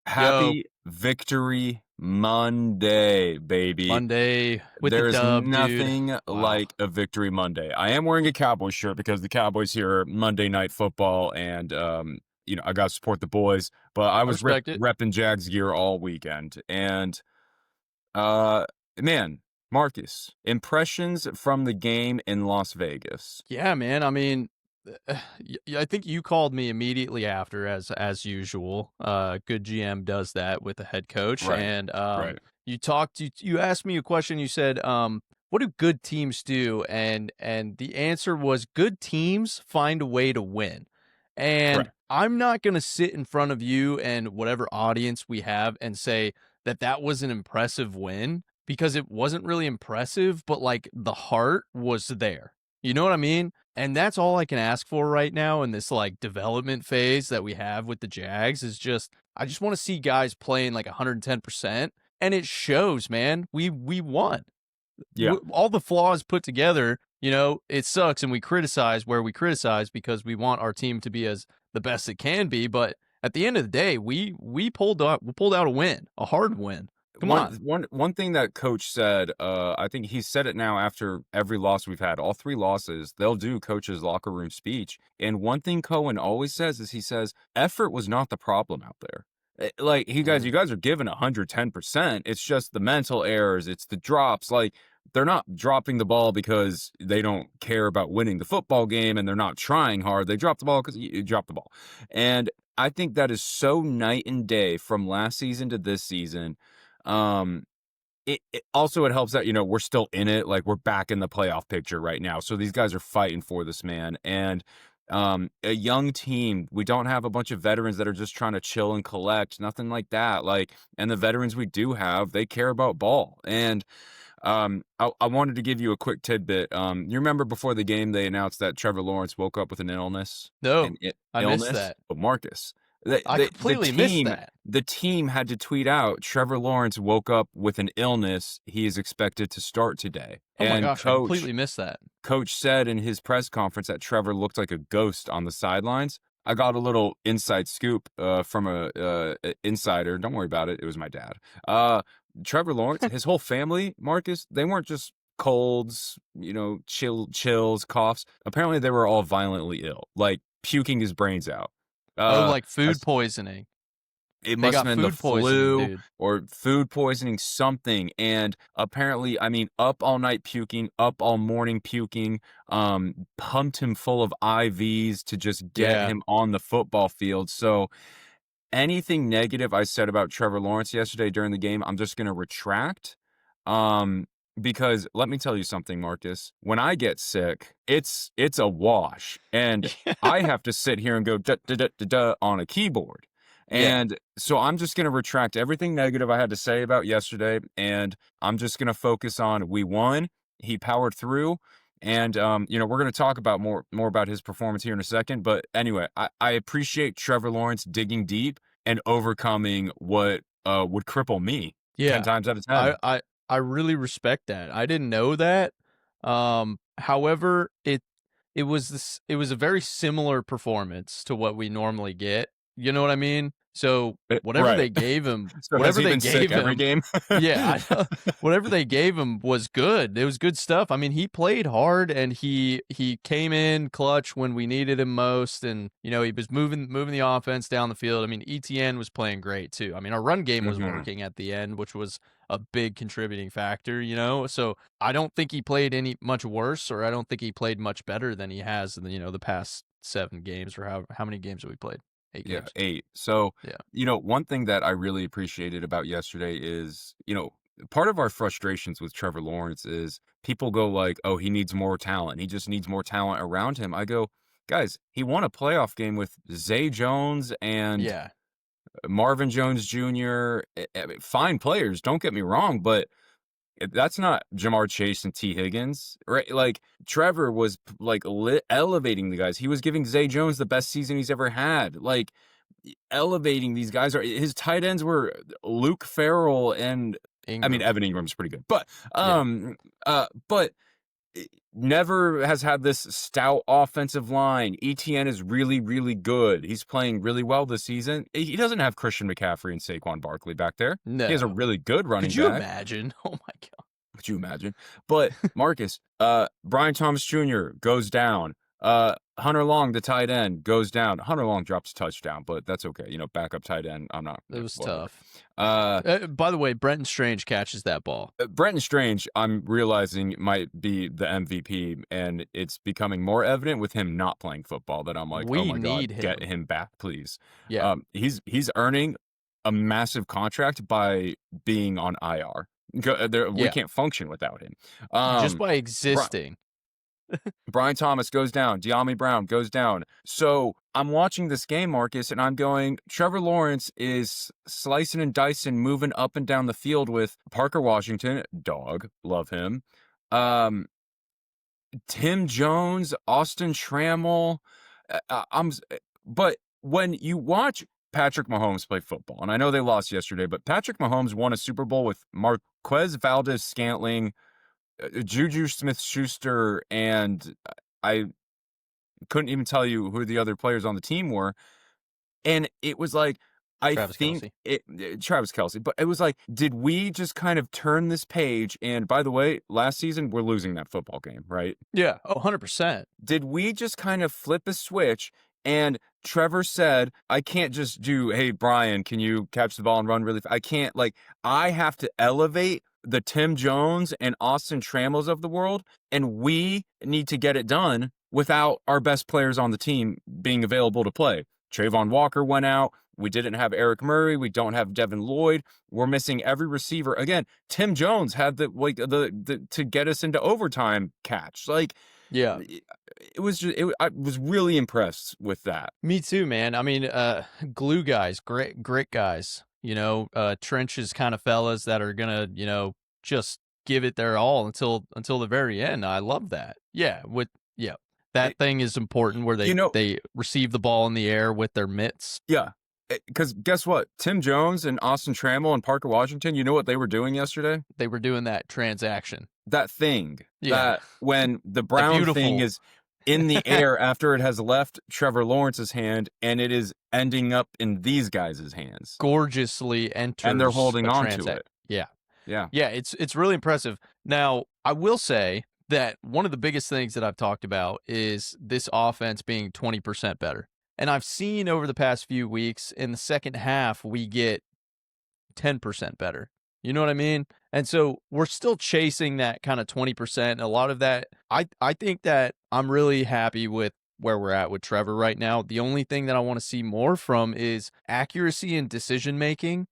Yo, Happy Victory Monday, baby. Monday with the There is dub, dude. nothing Wow. like a Victory Monday. I am wearing a Cowboys shirt because the Cowboys here are Monday Night Football, and I got to support the boys. But I I was respect it. repping Jags gear all weekend, and uh, man, Marcus, impressions from the game in Las Vegas. Yeah, man. I mean, I think you called me immediately after, as usual. Good GM does that with the head coach, Right, and right, you asked me a question. You said, "What do good teams do?" And the answer was, "Good teams find a way to win." And correct. I'm not gonna sit in front of you and whatever audience we have and say that that was an impressive win because it wasn't really impressive, but like the heart was there. You know what I mean? And that's all I can ask for right now in this like development phase that we have with the Jags is just I just want to see guys playing like 110% and it shows, man. We won. Yeah. All the flaws put together, it sucks and we criticize where we criticize because we want our team to be as the best it can be, but at the end of the day, we pulled out a win, a hard win. Come One on. one one thing that coach said, I think he said it now after every loss we've had, all 3 losses, they'll do coach's locker room speech, and one thing Cohen always says is he says, "Effort was not the problem out there." Like, you Mm. guys are giving 110%, it's just the mental errors, it's the drops, like, they're not dropping the ball because they don't care about winning the football game and they're not trying hard, they drop the ball 'cause you drop the ball, and I think that is so night and day from last season to this season. um, it also it helps that, we're still in it, like, we're back in the playoff picture right now, so these guys are fighting for this, man, and, a young team, we don't have a bunch of veterans that are just trying to chill and collect, nothing like that, like, and the veterans we do have, they care about ball, and, I wanted to give you a quick tidbit. You remember before the game, they announced that Trevor Lawrence woke up with an illness, No, I missed illness, that. but Marcus, the I the the completely missed team that. the team had to tweet out, "Trevor Lawrence woke up with an illness. He is expected to start today." Oh my And gosh, I completely missed that. coach said in his press conference that Trevor looked like a ghost on the sidelines. I got a little inside scoop from a insider. Don't worry about it. It was my dad. Uh, Trevor Lawrence, his whole family, Marcus, they weren't just colds, chills, coughs. Apparently, they were all violently ill, like puking his brains out. Oh, Uh, like I food poisoning. it They must have got been the food poisoning, flu dude. or food poisoning, something, and apparently, I mean, up all night puking, up all morning puking, pumped him full of IVs to just get Yeah. him on the football field, so anything negative I said about Trevor Lawrence yesterday during the game, I'm just gonna retract, um, because let me tell you something, Marcus, when I get sick, it's a wash, and I have to sit here and go "duh, duh, duh, duh, duh" on a keyboard, Yeah. and so I'm just gonna retract everything negative I had to say about yesterday, and I'm just gonna focus on we won, he powered through, and we're gonna talk about more about his performance here in a second, but anyway, I appreciate Trevor Lawrence digging deep and overcoming what, would cripple me 10 Yeah. times out of I 10. I I really respect that. I didn't know that. However, it was a very similar performance to what we normally get. You know what I mean? So whatever Right. they gave him, So has he been sick every him, game? yeah, I know. Whatever they gave him was good. It was good stuff. I mean, he played hard and he came in clutch when we needed him most, and he was moving the offense down the field. I mean, ETN was playing great too. I mean, our run game was Mhm. working at the end, which was a big contributing factor. So I don't think he played any much worse, or I don't think he played much better than he has in the past 7 games, or how many games have we played? Eight Yeah, games. 8. So, Yeah. one thing that I really appreciated about yesterday is, part of our frustrations with Trevor Lawrence is people go like, "Oh, he needs more talent. He just needs more talent around him." I go, "Guys, he won a playoff game with Zay Jones and Yeah. Marvin Jones Jr., I mean, fine players, don't get me wrong, but that's not Jamar Chase and T. Higgins, right? Like, Trevor was, like, elevating the guys. He was giving Zay Jones the best season he's ever had, like, elevating these guys. His tight ends were Luke Farrell and I mean, Ingram. Evan Ingram's pretty good, but, Yeah. but never has had this stout offensive line. ETN is really, really good. He's playing really well this season. He doesn't have Christian McCaffrey and Saquon Barkley back there. He has a No. really good Could running you back. imagine? Oh my god. Could you imagine? But Marcus, Brian Thomas Jr. goes down. Hunter Long, the tight end, goes down. Hunter Long drops a touchdown, but that's okay. Backup tight end. I'm not. It was Whatever. tough. Uh, By the way, Brenton Strange catches that ball. Brenton Strange, I'm realizing might be the MVP, and it's becoming more evident with him not playing football that I'm like, oh We my god, need get him. him back, please. Yeah. He's earning a massive contract by being on IR. We Yeah. can't function without him. Just by Bri- existing. Brian Thomas goes down. De'Ami Brown goes down. So I'm watching this game, Marcus, and I'm going, Trevor Lawrence is slicing and dicing, moving up and down the field with Parker Washington, dog, love him. Um, Tim Jones, Austin Trammell. But when you watch Patrick Mahomes play football, and I know they lost yesterday, but Patrick Mahomes won a Super Bowl with Marquez Valdez-Scantling, Juju Smith-Schuster, and I couldn't even tell you who the other players on the team were. And it was like, I Travis think Kelce. Travis Kelce, but it was like, did we just kind of turn this page? And by the way, last season, we're losing that football game, right? Yeah. Oh, 100%. Did we just kind of flip a switch? And Trevor said, I can't just do, hey, Brian, can you catch the ball and run really fast? I can't, I have to elevate the Tim Jones and Austin Trammels of the world, and we need to get it done without our best players on the team being available to play. Trayvon Walker went out. We didn't have Eric Murray. We don't have Devin Lloyd. We're missing every receiver. Again, Tim Jones had the to get us into overtime catch. Yeah. It was just, I was really impressed with that. Me too, man. I mean, glue guys, grit guys, trenches kind of fellas that are gonna, just give it their all until the very end. I love that. Yeah, that It- thing is important where they receive the ball in the air with their mitts. Yeah. Because guess what? Tim Jones and Austin Trammell and Parker Washington, you know what they were doing yesterday? They were doing that transaction. That thing. Yeah. That when the brown thing beautiful- is in the air after it has left Trevor Lawrence's hand and it is ending up in these guys' hands. Gorgeously enters And they're holding a on to transac- it. Yeah. Yeah. Yeah, it's really impressive. Now, I will say that one of the biggest things that I've talked about is this offense being 20% better. And I've seen over the past few weeks in the second half, we get 10% better. You know what I mean? And so we're still chasing that kind of 20%. And a lot of that, I think that I'm really happy with where we're at with Trevor right now. The only thing that I want to see more from is accuracy and decision making.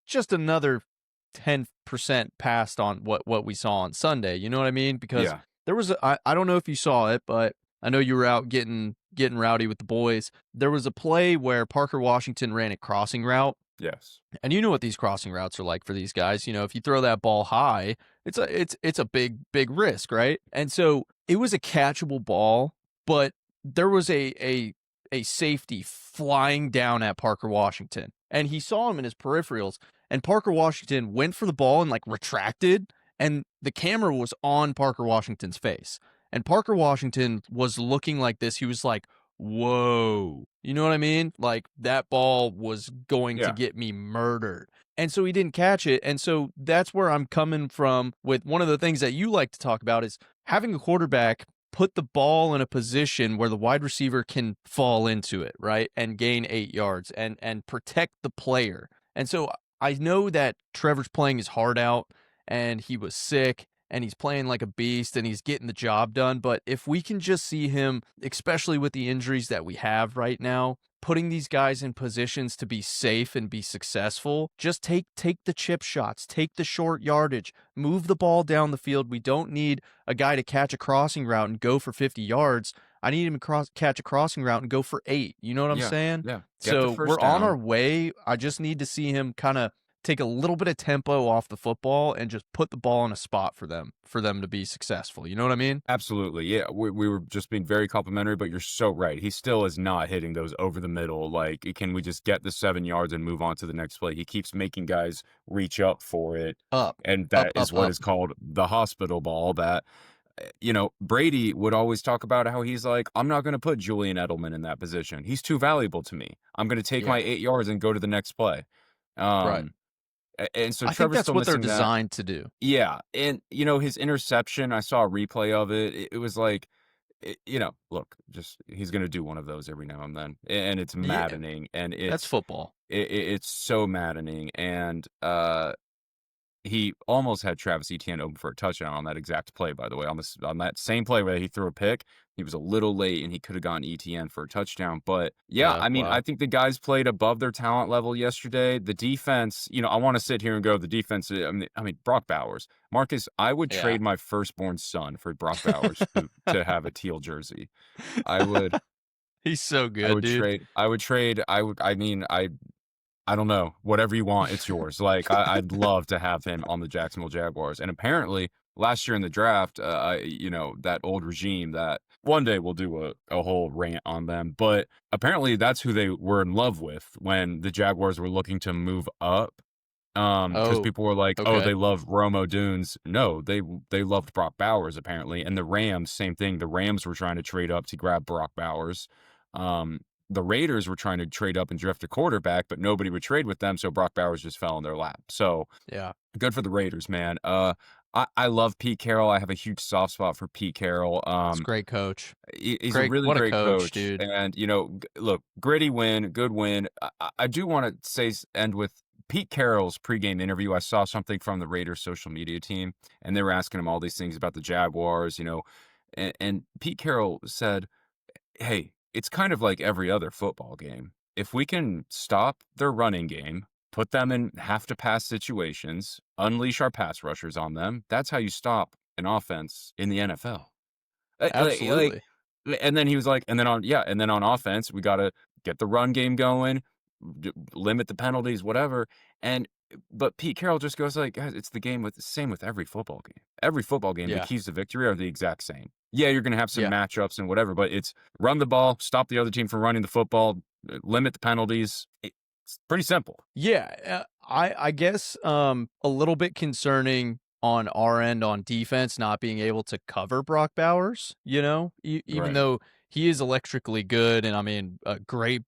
Just another 10% passed on what we saw on Sunday. You know what I mean? Because Yeah. there was I don't know if you saw it, but I know you were out getting rowdy with the boys. There was a play where Parker Washington ran a crossing route. Yes. And you know what these crossing routes are like for these guys. If you throw that ball high, it's a big risk, right? And so it was a catchable ball, but there was a safety flying down at Parker Washington, and he saw him in his peripherals. And Parker Washington went for the ball and retracted, and the camera was on Parker Washington's face. And Parker Washington was looking like this. He was like, whoa. You know what I mean? Like, that ball was going to get me murdered. And so he didn't catch it. And so that's where I'm coming from with one of the things that you like to talk about is having a quarterback put the ball in a position where the wide receiver can fall into it, right? And gain 8 yards and protect the player. And so I know that Trevor's playing his heart out and he was sick and he's playing like a beast and he's getting the job done. But if we can just see him, especially with the injuries that we have right now, putting these guys in positions to be safe and be successful, just take the chip shots, take the short yardage, move the ball down the field. We don't need a guy to catch a crossing route and go for 50 yards. I need him to catch a crossing route and go for 8. You know what I'm saying? Yeah. So we're on our way. I just need to see him kind of take a little bit of tempo off the football and just put the ball in a spot for them to be successful. You know what I mean? Absolutely. Yeah, we were just being very complimentary, but you're so right. He still is not hitting those over the middle. Like, can we just get the 7 yards and move on to the next play? He keeps making guys reach up for it. Up, And up, that is up, what up. is called the hospital ball. That, Brady would always talk about how he's like, I'm not going to put Julian Edelman in that position. He's too valuable to me. I'm going to take my Yeah, 8 yards and go to the next play. right. And so I think Trevor's that's still what they're missing that. designed to do. Yeah, and, his interception, I saw a replay of it. It was like, look, just he's gonna do one of those every now and then, and it's Yeah, maddening, and that's football. it's so maddening, and, he almost had Travis Etienne open for a touchdown on that exact play, by the way, on that same play where he threw a pick. He was a little late, and he could have gotten Etienne for a touchdown. But yeah, Yeah, I mean, I wow. think the guys played above their talent level yesterday. The defense, I want to sit here and go, the defense. I mean, Brock Bowers, Marcus. I would Yeah. trade my firstborn son for Brock Bowers to have a teal jersey. I would. He's so I good, would dude. trade. I would trade. I would. I mean, I don't know. Whatever you want, it's yours. Like, I'd love to have him on the Jacksonville Jaguars. And apparently, last year in the draft, that old regime that one day we'll do a whole rant on them. But apparently, that's who they were in love with when the Jaguars were looking to move up. Because Oh, people were like, "Oh, okay. they love Romo Dunes." No, they loved Brock Bowers apparently, and the Rams, same thing. The Rams were trying to trade up to grab Brock Bowers. Um, the Raiders were trying to trade up and draft a quarterback, but nobody would trade with them, so Brock Bowers just fell in their lap. So Yeah, good for the Raiders, man. I love Pete Carroll. I have a huge soft spot for Pete Carroll. he's a great coach. He's a Great, really what a great coach, coach, dude. and look, gritty win, good win. I do want to end with Pete Carroll's pregame interview. I saw something from the Raiders social media team, and they were asking him all these things about the Jaguars, and Pete Carroll said, "Hey, it's kind of like every other football game. If we can stop their running game, put them in have to pass situations, unleash our pass rushers on them, that's how you stop an offense in the NFL." Like, Absolutely. and then he was like, and then on offense, we gotta get the run game going, limit the penalties, whatever. And but Pete Carroll just goes like, guys, it's the game with same with every football game. Every football game, the Yeah, keys to victory are the exact same. Yeah, you're gonna have some yeah. matchups and whatever, but it's run the ball, stop the other team from running the football, limit the penalties. It's pretty simple. Yeah, I guess a little bit concerning on our end on defense not being able to cover Brock Bowers, even Right. though he is electrically good and I mean a great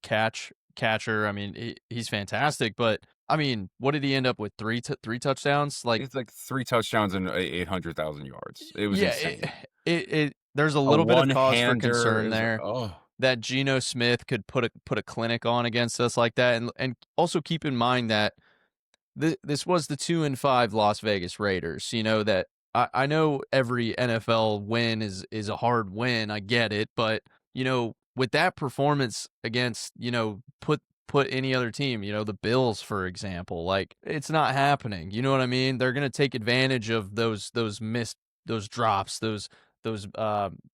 catcher. I mean he's fantastic, but I mean, what did he end up with three touchdowns? Like It's like 3 touchdowns and 800,000 yards. It was yeah, insane. it there's a A little bit of cause for one-hander concern is there oh. that Geno Smith could put a clinic on against us like that and also keep in mind that this was the 2-5 Las Vegas Raiders. You know that I know every NFL win is a hard win. I get it, but with that performance against put any other team, the Bills for example, like it's not happening. You know what I mean? They're gonna take advantage of those missed those drops, those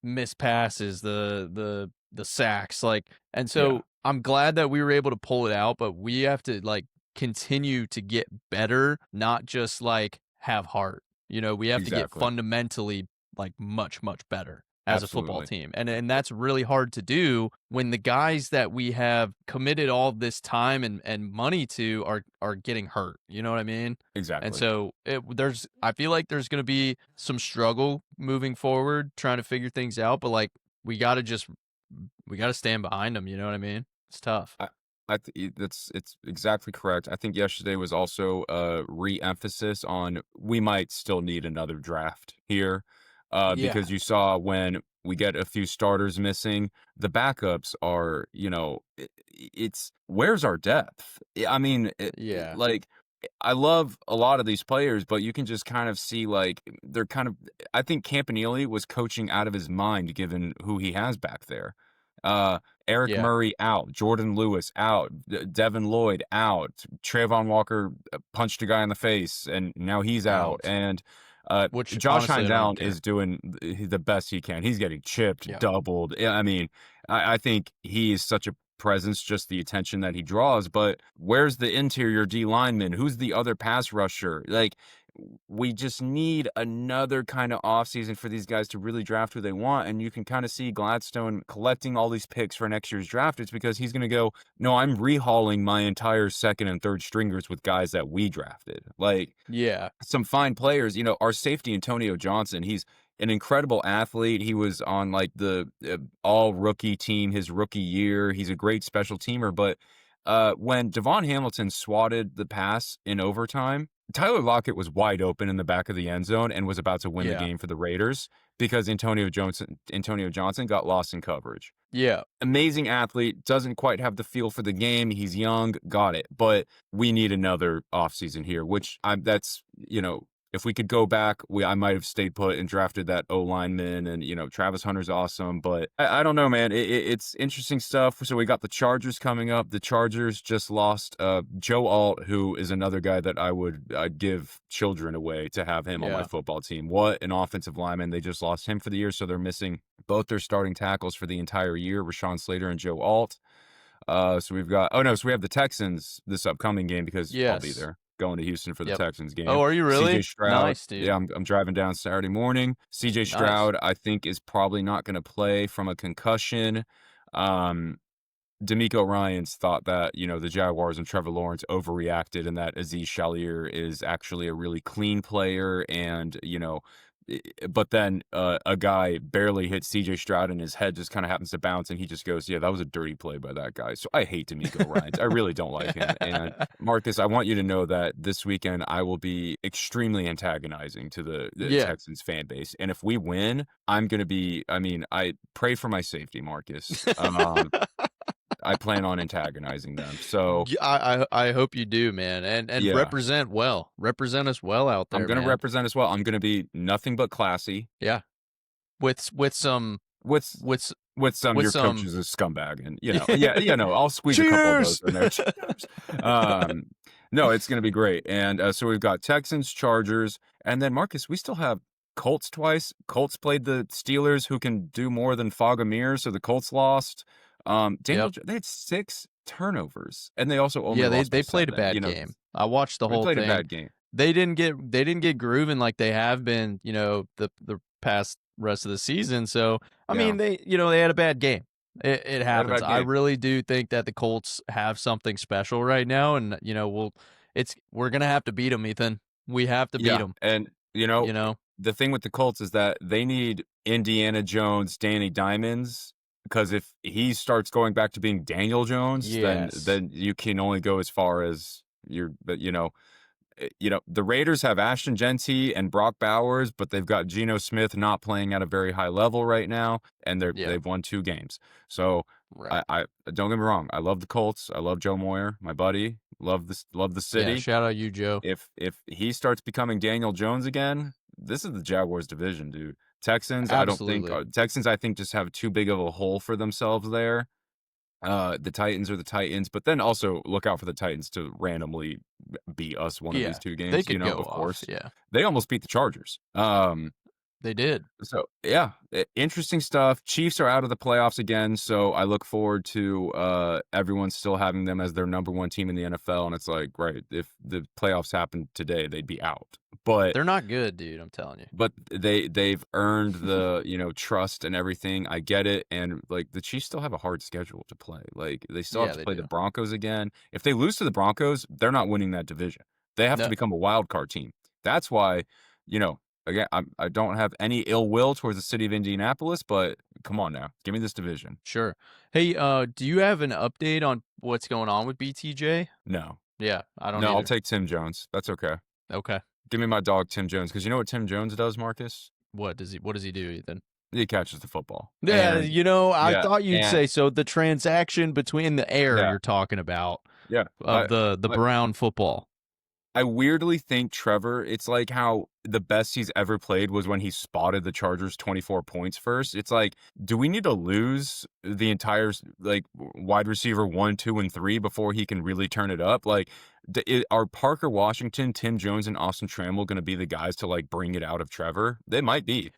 missed passes, the sacks, like, and Yeah, so I'm glad that we were able to pull it out, but we have to like continue to get better, not just like have heart. We have to get exactly. fundamentally like much, much better as a football Absolutely. team. And that's really hard to do when the guys that we have committed all this time and money to are getting hurt. You know what I mean? And Exactly. so I feel like there's gonna be some struggle moving forward trying to figure things out, but like we gotta stand behind them, you know what I mean? It's tough. I that's it's exactly correct. I think yesterday was also a re-emphasis on we might still need another draft here, Yeah. because you saw when we get a few starters missing, the backups are, it's where's our depth? I mean, Yeah. like I love a lot of these players, but you can just kind of see like they're kind of. I think Campanile was coaching out of his mind given who he has back there. Uh, Eric Yeah. Murray out, Jordan Lewis out, Devin Lloyd out, Trayvon Walker punched a guy in the face and now he's out, Out. and Which Josh honestly I Hines don't even Allen care. is doing the best he can. He's getting chipped, Yeah. doubled. Yeah, I mean, I think he is such a presence, just the attention that he draws. But where's the interior D lineman? Who's the other pass rusher? Like, we just need another kind of offseason for these guys to really draft who they want. And you can kind of see Gladstone collecting all these picks for next year's draft. It's because he's going to go, no, I'm rehauling my entire second and third stringers with guys that we drafted. Like, Yeah. some fine players, our safety, Antonio Johnson, he's an incredible athlete. He was on like the all rookie team his rookie year. He's a great special teamer. But when Devon Hamilton swatted the pass in overtime, Tyler Lockett was wide open in the back of the end zone and was about to win the Yeah. game for the Raiders because Antonio Johnson got lost in coverage. Yeah. Amazing athlete, doesn't quite have the feel for the game. He's young, got it. But we need another offseason here, which that's, if we could go back, I might have stayed put and drafted that O lineman. And Travis Hunter's awesome, but I don't know, man. It's interesting stuff. So we got the Chargers coming up. The Chargers just lost Joe Alt, who is another guy that I'd give children away to have him on my Yeah. football team. What an offensive lineman! They just lost him for the year, so they're missing both their starting tackles for the entire year, Rashawn Slater and Joe Alt. So we have the Texans this upcoming game because I'll be Yes. there going to Houston for the Yep. Texans game. Oh, are you CJ really? Stroud. Nice, dude. Yeah, I'm driving down Saturday morning. CJ Nice. Stroud, I think, is probably not going to play from a concussion. D'Amico Ryans thought that, the Jaguars and Trevor Lawrence overreacted and that Azeez Shalier is actually a really clean player. And, but then a guy barely hit CJ Stroud and his head just kind of happens to bounce and he just goes, yeah, that was a dirty play by that guy. So I hate D'Amico Ryans. I really don't like him. And Marcus, I want you to know that this weekend I will be extremely antagonizing to the Yeah. Texans fan base. And if we win, I'm going to be, I pray for my safety, Marcus. I plan on antagonizing them. So I hope you do, man, and yeah, represent well. Represent us well out there, I'm going to man. represent as well. I'm going to be nothing but classy Yeah. With some with with some with your some coach is a scumbag, and I'll squeeze a couple of those cheers. in there. Cheers. No, it's going to be great. And so we've got Texans, Chargers, and then Marcus, we still have Colts twice. Colts played the Steelers, who can do more than fog a mirror, so the Colts lost. Yep. They had 6 turnovers, and they also only Yeah, lost by they played a 7. bad game. I watched the They whole played a thing. bad game. They didn't get grooving like they have been, the past rest of the season. So I Yeah, mean, they had a bad game. It they had a happens. bad I game. really do think that the Colts have something special right now, and we're gonna have to beat them, Ethan. We have to beat Yeah, them. and the thing with the Colts is that they need Indiana Jones, Danny Diamonds, because if he starts going back to being Daniel Jones, Yes. then you can only go as far as the Raiders have Ashton Genty and Brock Bowers, but they've got Geno Smith not playing at a very high level right now, and Yeah. they've won 2 games. So Right. I don't get me wrong, I love the Colts, I love Joe Moyer, my buddy, love the Yeah. city. Shout out you, Joe. If he starts becoming Daniel Jones again, this is the Jaguars division, dude. Texans, Absolutely. I think just have too big of a hole for themselves there. The Titans are the Titans, but then also look out for the Titans to randomly beat us one of Yeah. these 2 They games, could go of off. course. Yeah. They almost beat the Chargers. They did. So yeah, interesting stuff. Chiefs are out of the playoffs again, so I look forward to everyone still having them as their number 1 team in the NFL. And it's like, right, if the playoffs happened today, they'd be out. But They're not good, dude. I'm telling you. but they've earned the trust and everything. I get it, and like the Chiefs still have a hard schedule to play. Like they still Yeah, have to they play the do. Broncos again. If they lose to the Broncos, they're not winning that division. They have to No. become a wild card team. That's why, again, I don't have any ill will towards the city of Indianapolis, but come on now, give me this division. Sure. Hey, do you have an update on what's going on with BTJ? No, Yeah, I don't no, I'll either. take Tim Jones. That's okay. Okay. Give me my dog Tim Jones, because you know what Tim Jones does, Marcus? What does he do, Ethan? He catches the football. Yeah, And I yeah, thought you'd and say so. The transaction between the air yeah, you're talking about yeah. of the I brown football. I weirdly think Trevor, it's like how the best he's ever played was when he spotted the Chargers 24 points first. It's like, do we need to lose the entire wide receiver 1, 2, and 3 before he can really turn it up? Like, are Parker Washington, Tim Jones, and Austin Trammell going to be the guys to like bring it out of Trevor? They might be.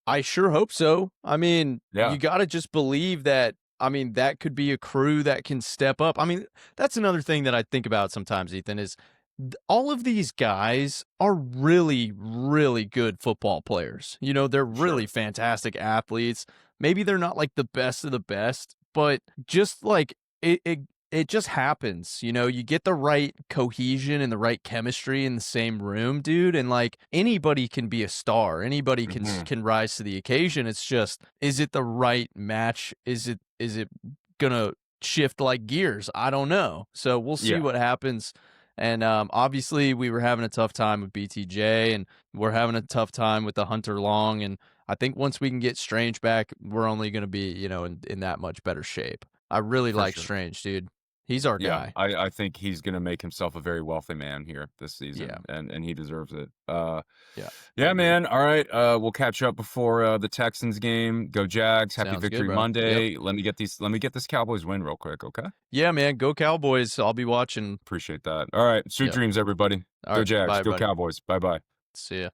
I sure hope so. I mean, Yeah. you got to just believe that I mean, that could be a crew that can step up. I mean, that's another thing that I think about sometimes, Ethan, is all of these guys are really, really good football players. You know, they're really Sure. fantastic athletes. Maybe they're not like the best of the best, but just like it just happens. You know, you get the right cohesion and the right chemistry in the same room, dude, and like anybody can be a star. Anybody Hmm. can rise to the occasion. It's just, is it the right match? Is it gonna shift like gears? I don't know. So we'll see Yeah, what happens. And obviously, we were having a tough time with BTJ, and we're having a tough time with the Hunter Long. And I think once we can get Strange back, we're only going to be, in that much better shape. I really for like sure. Strange, dude. He's our Yeah, guy. I think he's gonna make himself a very wealthy man here this Yeah, season, and he deserves it. yeah, I Yeah, agree. man. All right, we'll catch up before the Texans game. Go Jags! Happy Sounds good, Victory bro. Yep. Monday. Let me get this Cowboys win real quick, okay? Yeah, man. Go Cowboys. I'll be watching. Appreciate that. All right, sweet Yep. dreams, everybody. All Go right. Jags! Bye, Go buddy. Cowboys! Bye bye. See ya.